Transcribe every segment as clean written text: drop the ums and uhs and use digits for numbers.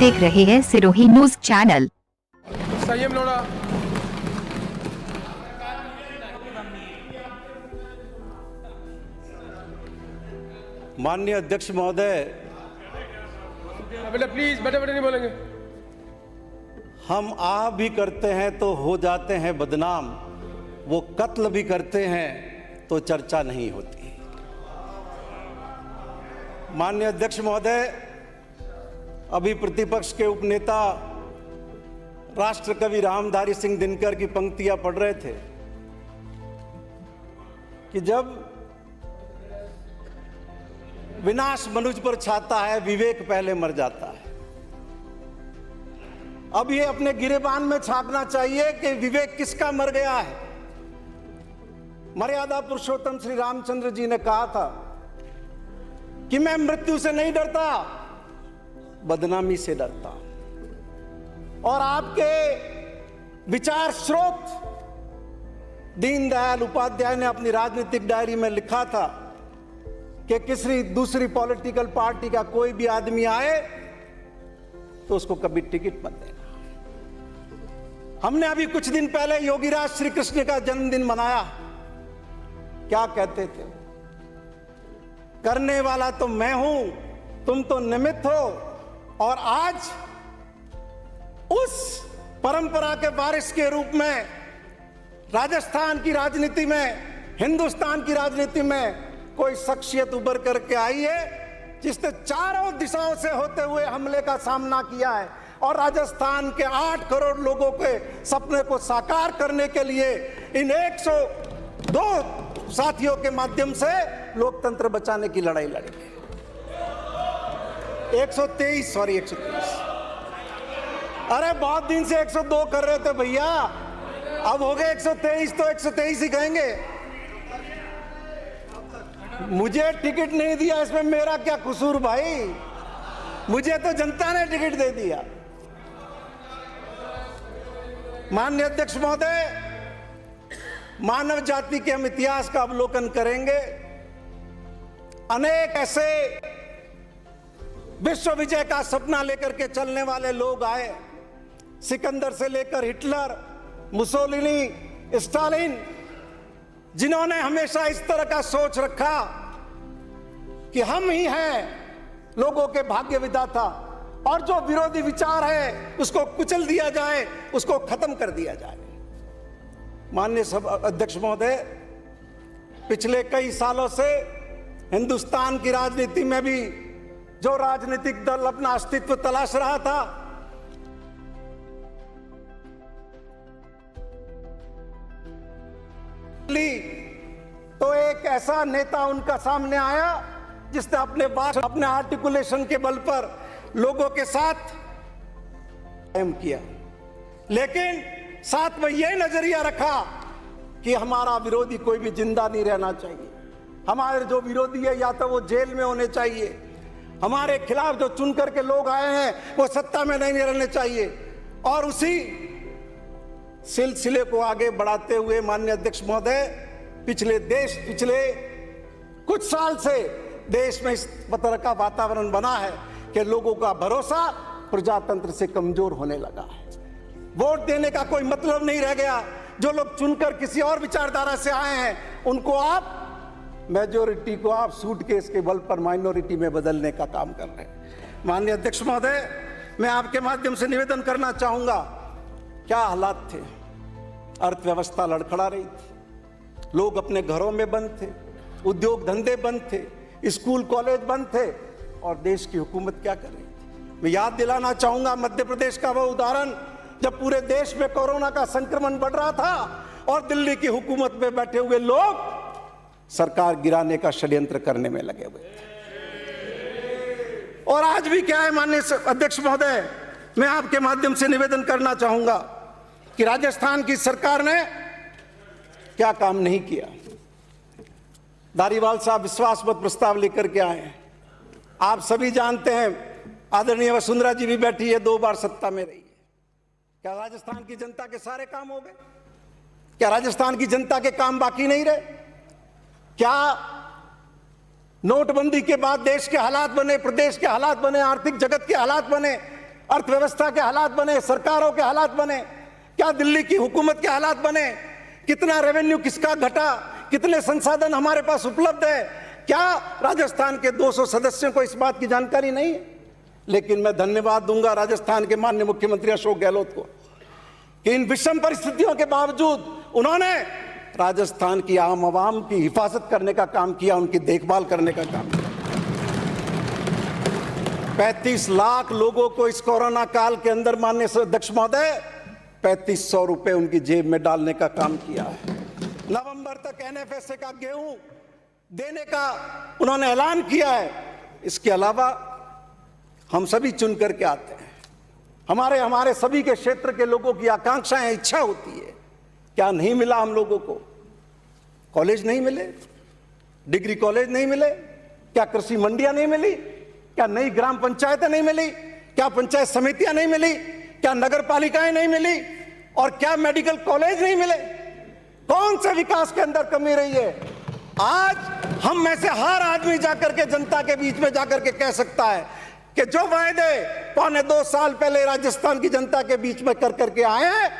देख रहे हैं सिरोही न्यूज चैनल। संयम लोड़ा। माननीय अध्यक्ष महोदय, बेटा प्लीज बेटे नहीं बोलेंगे। हम आह भी करते हैं तो हो जाते हैं बदनाम, वो कत्ल भी करते हैं तो चर्चा नहीं होती। माननीय अध्यक्ष महोदय, अभी प्रतिपक्ष के उपनेता राष्ट्र कवि रामधारी सिंह दिनकर की पंक्तियां पढ़ रहे थे कि जब विनाश मनुष्य पर छाता है, विवेक पहले मर जाता है। अब ये अपने गिरेबान में छापना चाहिए कि विवेक किसका मर गया है। मर्यादा पुरुषोत्तम श्री रामचंद्र जी ने कहा था कि मैं मृत्यु से नहीं डरता, बदनामी से डरता। और आपके विचार स्रोत दीनदयाल उपाध्याय ने अपनी राजनीतिक डायरी में लिखा था कि किसी दूसरी पॉलिटिकल पार्टी का कोई भी आदमी आए तो उसको कभी टिकट मत देना। हमने अभी कुछ दिन पहले योगीराज श्री कृष्ण का जन्मदिन मनाया। क्या कहते थे? करने वाला तो मैं हूं, तुम तो निमित्त हो। और आज उस परंपरा के वारिस के रूप में राजस्थान की राजनीति में, हिंदुस्तान की राजनीति में कोई शख्सियत उभर करके आई है जिसने चारों दिशाओं से होते हुए हमले का सामना किया है और राजस्थान के 8 करोड़ लोगों के सपने को साकार करने के लिए इन 102 साथियों के माध्यम से लोकतंत्र बचाने की लड़ाई लड़ी। 123 अरे बहुत दिन से 102 कर रहे थे भैया, अब हो गए 123 तो 123 ही कहेंगे। मुझे टिकट नहीं दिया, इसमें मेरा क्या कसूर भाई? मुझे तो जनता ने टिकट दे दिया। माननीय अध्यक्ष महोदय, मानव जाति के हम इतिहास का अवलोकन करेंगे। अनेक ऐसे विश्व विजय का सपना लेकर के चलने वाले लोग आए, सिकंदर से लेकर हिटलर, मुसोलिनी, स्टालिन, जिन्होंने हमेशा इस तरह का सोच रखा कि हम ही हैं लोगों के भाग्य विधाता और जो विरोधी विचार है उसको कुचल दिया जाए, उसको खत्म कर दिया जाए। माननीय सभा अध्यक्ष महोदय, पिछले कई सालों से हिंदुस्तान की राजनीति में भी जो राजनीतिक दल अपना अस्तित्व तलाश रहा था, तो एक ऐसा नेता उनका सामने आया जिसने अपने आर्टिकुलेशन के बल पर लोगों के साथ कायम किया, लेकिन साथ में यह नजरिया रखा कि हमारा विरोधी कोई भी जिंदा नहीं रहना चाहिए। हमारे जो विरोधी है या तो वो जेल में होने चाहिए, हमारे खिलाफ जो चुन करके लोग आए हैं वो सत्ता में नहीं रहने चाहिए। और उसी सिलसिले को आगे बढ़ाते हुए माननीय अध्यक्ष महोदय, पिछले कुछ साल से देश में इस तरह का वातावरण बना है कि लोगों का भरोसा प्रजातंत्र से कमजोर होने लगा है। वोट देने का कोई मतलब नहीं रह गया। जो लोग चुनकर किसी और विचारधारा से आए हैं उनको आप मेजोरिटी को आप सूटकेस के बल पर माइनॉरिटी में बदलने का काम कर रहे हैं। माननीय अध्यक्ष महोदय, मैं आपके माध्यम से निवेदन करना चाहूंगा, क्या हालात थे? अर्थव्यवस्था लड़खड़ा रही थी, लोग अपने घरों में बंद थे, उद्योग धंधे बंद थे, स्कूल कॉलेज बंद थे और देश की हुकूमत क्या कर रही थी? मैं याद दिलाना चाहूंगा मध्य प्रदेश का वो उदाहरण जब पूरे देश में कोरोना का संक्रमण बढ़ रहा था और दिल्ली की हुकूमत में बैठे हुए लोग सरकार गिराने का षड्यंत्र करने में लगे हुए थे। और आज भी क्या है माननीय अध्यक्ष महोदय, मैं आपके माध्यम से निवेदन करना चाहूंगा कि राजस्थान की सरकार ने क्या काम नहीं किया। धारीवाल साहब विश्वास मत प्रस्ताव लेकर के आए हैं। आप सभी जानते हैं, आदरणीय वसुंधरा जी भी बैठी है, 2 बार सत्ता में रही है। क्या राजस्थान की जनता के सारे काम हो गए? क्या राजस्थान की जनता के काम बाकी नहीं रहे? क्या नोटबंदी के बाद देश के हालात बने, प्रदेश के हालात बने, आर्थिक जगत के हालात बने अर्थव्यवस्था के हालात बने, सरकारों के हालात बने, क्या दिल्ली की हुकूमत के हालात बने, कितना रेवेन्यू किसका घटा, कितने संसाधन हमारे पास उपलब्ध है, क्या राजस्थान के 200 सदस्यों को इस बात की जानकारी नहीं है? लेकिन मैं धन्यवाद दूंगा राजस्थान के माननीय मुख्यमंत्री अशोक गहलोत को कि इन विषम परिस्थितियों के बावजूद उन्होंने राजस्थान की आम आवाम की हिफाजत करने का काम किया, उनकी देखभाल करने का काम किया। 35 लाख लोगों को इस कोरोना काल के अंदर माननीय अध्यक्ष महोदय 3500 रुपए उनकी जेब में डालने का काम किया है। नवंबर तक एनएफएसए का गेहूं देने का उन्होंने ऐलान किया है। इसके अलावा हम सभी चुन करके आते हैं, हमारे सभी के क्षेत्र के लोगों की आकांक्षाएं, इच्छा होती है। क्या नहीं मिला हम लोगों को? कॉलेज नहीं मिले, डिग्री कॉलेज नहीं मिले, क्या कृषि मंडियां नहीं मिली, क्या नई ग्राम पंचायतें नहीं मिली, क्या पंचायत समितियां नहीं मिली, क्या नगर पालिकाएं नहीं मिली, और क्या मेडिकल कॉलेज नहीं मिले? कौन से विकास के अंदर कमी रही है? आज हम में से हर आदमी जाकर के जनता के बीच में जाकर के कह सकता है कि जो वायदे 1.25 साल पहले राजस्थान की जनता के बीच में कर करके आए हैं,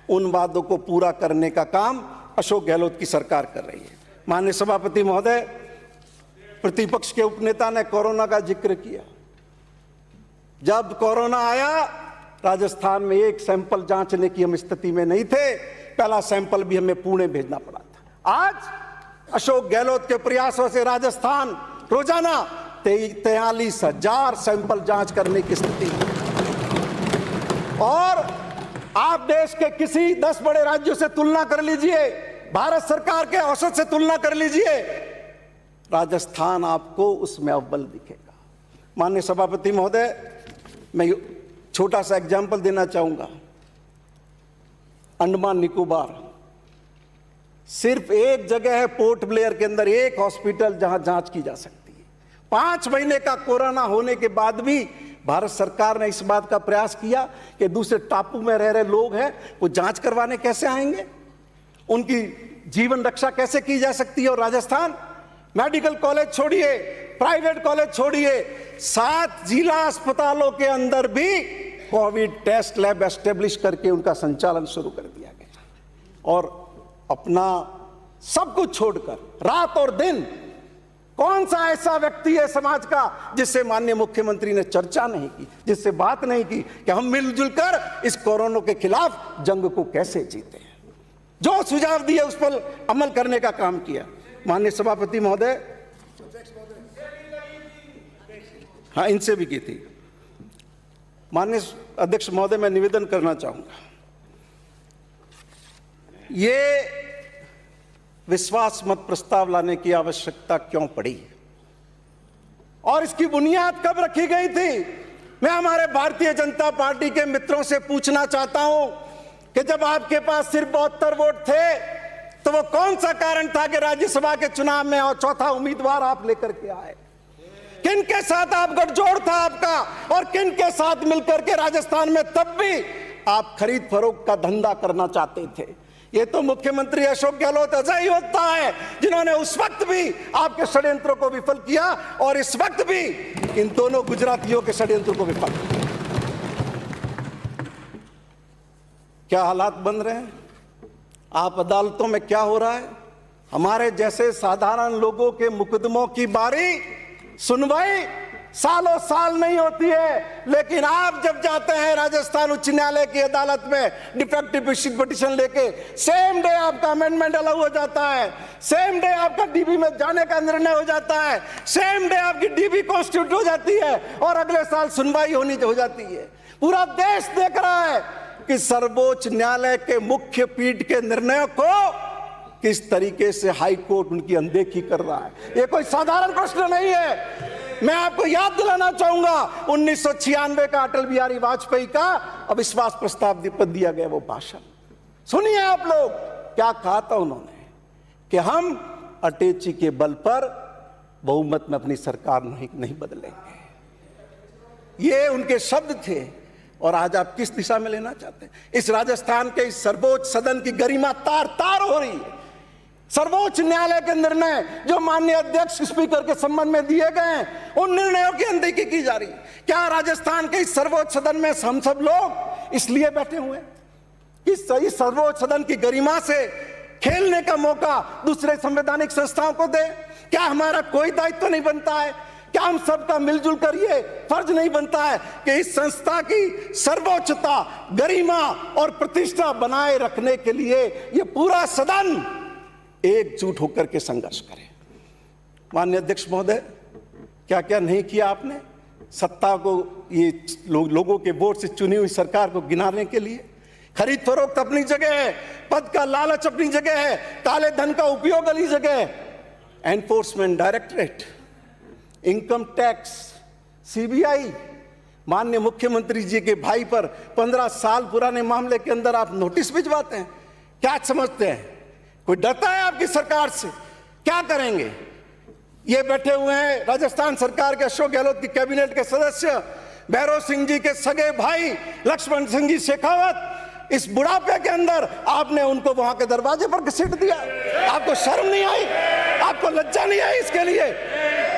उन वादों को पूरा करने का काम अशोक गहलोत की सरकार कर रही है। माननीय सभापति महोदय, प्रतिपक्ष के उपनेता ने कोरोना का जिक्र किया। जब कोरोना आया, राजस्थान में एक सैंपल जांचने की हम स्थिति में नहीं थे। पहला सैंपल भी हमें पुणे भेजना पड़ा था। आज अशोक गहलोत के प्रयासों से राजस्थान रोजाना 43,000 सैंपल जांच करने की स्थिति है। और आप देश के किसी 10 बड़े राज्यों से तुलना कर लीजिए, भारत सरकार के औसत से तुलना कर लीजिए, राजस्थान आपको उसमें अव्वल दिखेगा। माननीय सभापति महोदय, मैं छोटा सा एग्जाम्पल देना चाहूंगा। अंडमान निकोबार, सिर्फ एक जगह है पोर्ट ब्लेयर के अंदर, एक हॉस्पिटल जहां जांच की जा सकती है। 5 महीने का कोरोना होने के बाद भी भारत सरकार ने इस बात का प्रयास किया कि दूसरे टापू में रह रहे लोग हैं, वो जांच करवाने कैसे आएंगे, उनकी जीवन रक्षा कैसे की जा सकती है। और राजस्थान मेडिकल कॉलेज छोड़िए, प्राइवेट कॉलेज छोड़िए, 7 जिला अस्पतालों के अंदर भी कोविड टेस्ट लैब एस्टेब्लिश करके उनका संचालन शुरू कर दिया गया। और अपना सब कुछ छोड़कर रात और दिन, कौन सा ऐसा व्यक्ति है समाज का जिससे माननीय मुख्यमंत्री ने चर्चा नहीं की, जिससे बात नहीं की कि हम मिलजुल कर इस कोरोना के खिलाफ जंग को कैसे जीते हैं। जो सुझाव दिए उस पर अमल करने का काम किया। माननीय सभापति महोदय, हाँ, इनसे भी की थी। माननीय अध्यक्ष महोदय, मैं निवेदन करना चाहूंगा, ये विश्वास मत प्रस्ताव लाने की आवश्यकता क्यों पड़ी और इसकी बुनियाद कब रखी गई थी? मैं हमारे भारतीय जनता पार्टी के मित्रों से पूछना चाहता हूं कि जब आपके पास सिर्फ 72 वोट थे तो वो कौन सा कारण था कि राज्यसभा के चुनाव में और चौथा उम्मीदवार आप लेकर के आए? किन के साथ आप गठजोड़ था आपका, और किन के साथ मिलकर के राजस्थान में तब भी आप खरीद फरोख्त का धंधा करना चाहते थे? ये तो मुख्यमंत्री अशोक गहलोत अजय होता है जिन्होंने उस वक्त भी आपके षड्यंत्रों को विफल किया और इस वक्त भी इन दोनों गुजरातियों के षड्यंत्रों को विफल किया। क्या हालात बन रहे हैं? आप अदालतों में क्या हो रहा है? हमारे जैसे साधारण लोगों के मुकदमों की बारी, सुनवाई सालों साल नहीं होती है। लेकिन आप जब जाते हैं राजस्थान उच्च न्यायालय की अदालत में डिफेक्टिव पिटीशन लेके, सेम डे आपका अमेंडमेंट अलाउ हो जाता है, सेम डे आपका डीबी में जाने का निर्णय हो जाता है, सेम डे आपकी डीबी कॉन्स्टिट्यूट हो जाती है और अगले साल सुनवाई होनी हो जाती है। पूरा देश देख रहा है कि सर्वोच्च न्यायालय के मुख्य पीठ के निर्णयों को किस तरीके से हाई कोर्ट उनकी अनदेखी कर रहा है। ये कोई साधारण प्रश्न नहीं है। मैं आपको याद दिलाना चाहूंगा 1996 का अटल बिहारी वाजपेयी का अविश्वास प्रस्ताव पर दिया गया वो भाषण सुनिए आप लोग। क्या कहा था उन्होंने कि हम अटैची के बल पर बहुमत में अपनी सरकार नहीं बदलेंगे। ये उनके शब्द थे। और आज आप किस दिशा में लेना चाहते हैं? इस राजस्थान के इस सर्वोच्च सदन की गरिमा तार तार हो रही है। सर्वोच्च न्यायालय के निर्णय जो माननीय अध्यक्ष स्पीकर के संबंध में दिए गए हैं, उन निर्णयों की अनदेखी की जा रही। क्या राजस्थान के इस सर्वोच्च सदन में हम सब लोग इसलिए बैठे हुए हैं कि इस सर्वोच्च सदन की गरिमा से खेलने का मौका दूसरे संवैधानिक संस्थाओं को दे? क्या हमारा कोई दायित्व नहीं बनता है? क्या हम सबका मिलजुल कर ये फर्ज नहीं बनता है कि इस संस्था की सर्वोच्चता, गरिमा और प्रतिष्ठा बनाए रखने के लिए ये पूरा सदन एकजुट होकर के संघर्ष करे? माननीय अध्यक्ष महोदय, क्या क्या नहीं किया आपने सत्ता को, ये लोगों के वोट से चुनी हुई सरकार को गिनाने के लिए? खरीद फरोख्त अपनी जगह है, पद का लालच अपनी जगह है, काले धन का उपयोग अपनी जगह है, enforcement directorate, income tax, CBI, माननीय मुख्यमंत्री जी के भाई पर 15 साल पुराने मामले के अंदर आप नोटिस भिजवाते हैं। क्या समझते हैं? कोई डरता है आपकी सरकार से? क्या करेंगे? ये बैठे हुए हैं राजस्थान सरकार के अशोक गहलोत की कैबिनेट के सदस्य, भैरव सिंह जी के सगे भाई लक्ष्मण सिंह जी शेखावत, इस बुढ़ापे के अंदर आपने उनको वहां के दरवाजे पर घसीट दिया। आपको शर्म नहीं आई? आपको लज्जा नहीं आई इसके लिए?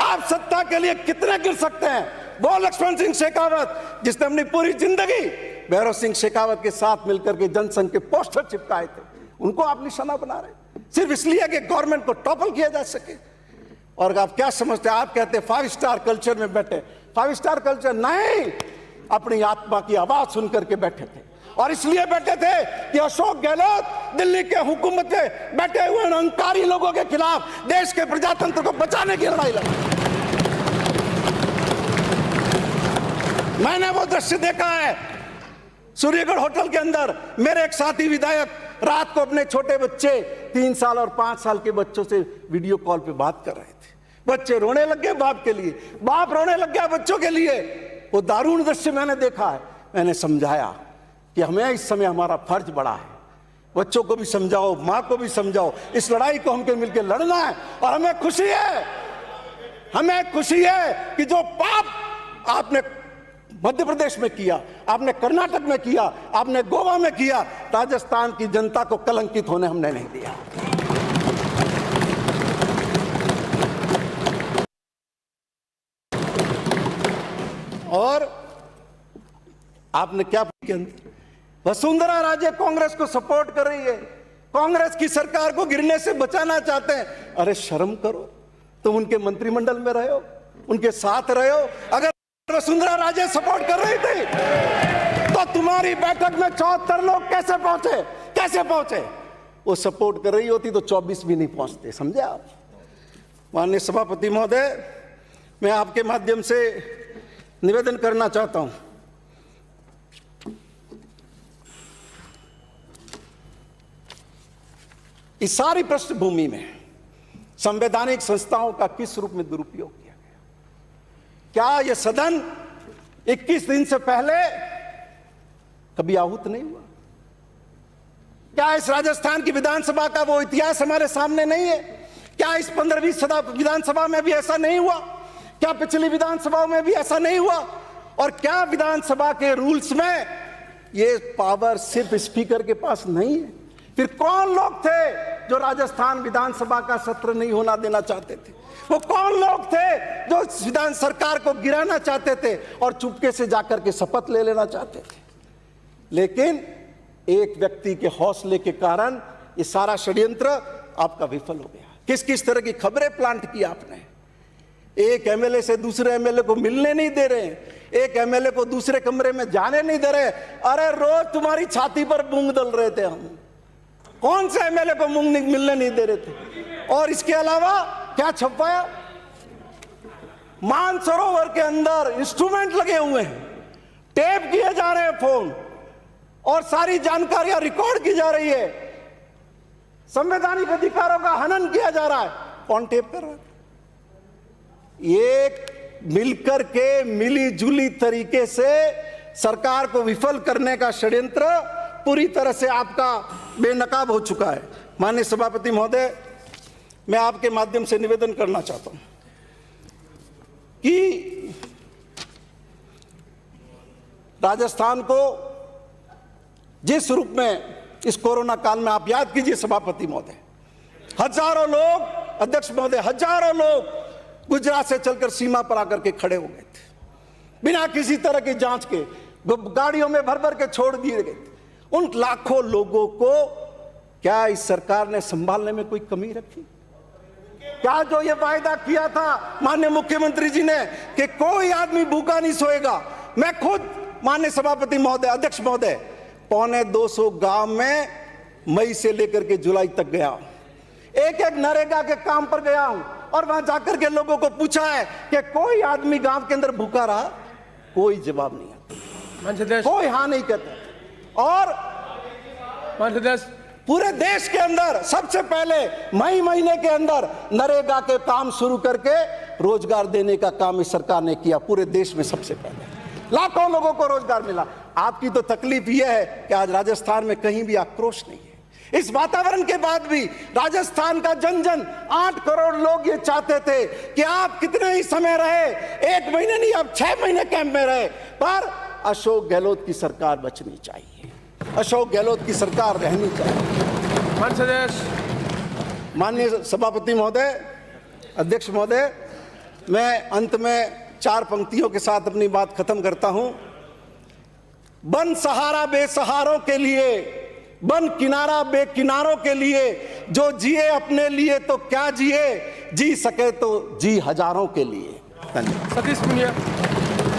आप सत्ता के लिए कितने गिर सकते हैं? वो लक्ष्मण सिंह शेखावत जिसने अपनी पूरी जिंदगी भैरव सिंह शेखावत के साथ मिलकर के जनसंघ के पोस्टर चिपकाए थे, उनको आप निशाना बना रहे सिर्फ इसलिए कि गवर्नमेंट को टॉपल किया जा सके। और आप क्या समझते हैं? आप कहते हैं 5 स्टार कल्चर में बैठे। 5 स्टार कल्चर नहीं, अपनी आत्मा की आवाज सुनकर के बैठे थे। और इसलिए बैठे थे कि अशोक गहलोत दिल्ली के हुकूमत में बैठे हुए अहंकारी लोगों के खिलाफ देश के प्रजातंत्र को बचाने की लड़ाई लड़ी। मैंने वो दृश्य देखा है सूर्यगढ़ होटल के अंदर। मेरे एक साथी विधायक रात को अपने छोटे बच्चे 3 साल और 5 साल के बच्चों से वीडियो कॉल पे बात कर रहे थे। बच्चे रोने लग गए बाप के लिए, बाप रोने लग गया बच्चों के लिए। वो दारुण दृश्य मैंने देखा है। मैंने समझाया कि हमें इस समय हमारा फर्ज बड़ा है, बच्चों को भी समझाओ, माँ को भी समझाओ, इस लड़ाई को हमके मिलकर लड़ना है। और हमें खुशी है कि जो पाप आपने मध्य प्रदेश में किया, आपने कर्नाटक में किया, आपने गोवा में किया, राजस्थान की जनता को कलंकित होने हमने नहीं दिया। और आपने क्या वसुंधरा राजे कांग्रेस को सपोर्ट कर रही है, कांग्रेस की सरकार को गिरने से बचाना चाहते हैं। अरे शर्म करो, तुम उनके मंत्रिमंडल में रहे हो, उनके साथ रहे हो। अगर वसुंधरा राजे सपोर्ट कर रही थी तो तुम्हारी बैठक में 74 लोग कैसे पहुंचे? वो सपोर्ट कर रही होती तो 24 भी नहीं पहुंचते। समझे आप? माननीय सभापति महोदय, मैं आपके माध्यम से निवेदन करना चाहता हूं, इस सारी पृष्ठभूमि में संवैधानिक संस्थाओं का किस रूप में दुरुपयोग किया गया? क्या यह सदन 21 दिन से पहले कभी आहूत नहीं हुआ? क्या इस राजस्थान की विधानसभा का वो इतिहास हमारे सामने नहीं है? क्या इस 15वीं विधानसभा में भी ऐसा नहीं हुआ? क्या पिछली विधानसभाओं में भी ऐसा नहीं हुआ? और क्या विधानसभा के रूल्स में ये पावर सिर्फ स्पीकर के पास नहीं है? फिर कौन लोग थे जो राजस्थान विधानसभा का सत्र नहीं होना देना चाहते थे? वो कौन लोग थे जो विधान सरकार को गिराना चाहते थे और चुपके से जाकर के शपथ ले लेना चाहते थे? लेकिन एक व्यक्ति के हौसले के कारण ये सारा षड्यंत्र आपका विफल हो गया। किस किस तरह की खबरें प्लांट की आपने? एक एमएलए से दूसरे एमएलए को मिलने नहीं दे रहे, एक एमएलए को दूसरे कमरे में जाने नहीं दे रहे। अरे रोज तुम्हारी छाती पर मूंग दल रहे थे हम। कौन से एमएलए को मूंग मिलने नहीं दे रहे थे? और इसके अलावा क्या छपाया? मानसरोवर के अंदर इंस्ट्रूमेंट लगे हुए हैं, टेप किए जा रहे हैं फोन, और सारी जानकारियां रिकॉर्ड की जा रही है। संवैधानिक अधिकारों का हनन किया जा रहा है। कौन टेप कर रहा है? ये मिलकर के मिली जुली तरीके से सरकार को विफल करने का षड्यंत्र पूरी तरह से आपका बेनकाब हो चुका है। माननीय सभापति महोदय, मैं आपके माध्यम से निवेदन करना चाहता हूं कि राजस्थान को जिस रूप में इस कोरोना काल में, आप याद कीजिए सभापति महोदय, हजारों लोग, अध्यक्ष महोदय, हजारों लोग गुजरात से चलकर सीमा पर आकर के खड़े हो गए थे, बिना किसी तरह की जांच के गाड़ियों में भर भर के छोड़ दिए गए थे। उन लाखों लोगों को क्या इस सरकार ने संभालने में कोई कमी रखी? क्या जो ये वायदा किया था माननीय मुख्यमंत्री जी ने कि कोई आदमी भूखा नहीं सोएगा, मैं खुद माननीय सभापति महोदय, अध्यक्ष महोदय, 250 गांव में मई से लेकर के जुलाई तक गया हूं, एक एक नरेगा के काम पर गया हूं और वहां जाकर के लोगों को पूछा है कि कोई आदमी गांव के अंदर भूखा रहा? कोई जवाब नहीं आता, कोई हाँ नहीं कहता। और पूरे देश के अंदर सबसे पहले मई महीने के अंदर नरेगा के काम शुरू करके रोजगार देने का काम इस सरकार ने किया। पूरे देश में सबसे पहले लाखों लोगों को रोजगार मिला। आपकी तो तकलीफ यह है कि आज राजस्थान में कहीं भी आक्रोश नहीं है। इस वातावरण के बाद भी राजस्थान का जन जन 8 करोड़ लोग ये चाहते थे कि आप कितने ही समय रहे, 1 महीने नहीं, आप 6 महीने कैंप में रहे, पर अशोक गहलोत की सरकार बचनी चाहिए, अशोक गहलोत की सरकार रहनी चाहिए। माननीय सभापति महोदय, अध्यक्ष महोदय, मैं अंत में 4 पंक्तियों के साथ अपनी बात खत्म करता हूं। बन सहारा बेसहारों के लिए, बन किनारा बेकिनारों के लिए, जो जिए अपने लिए तो क्या जिए, जी सके तो जी हजारों के लिए। धन्यवाद। सतीश पुनिया।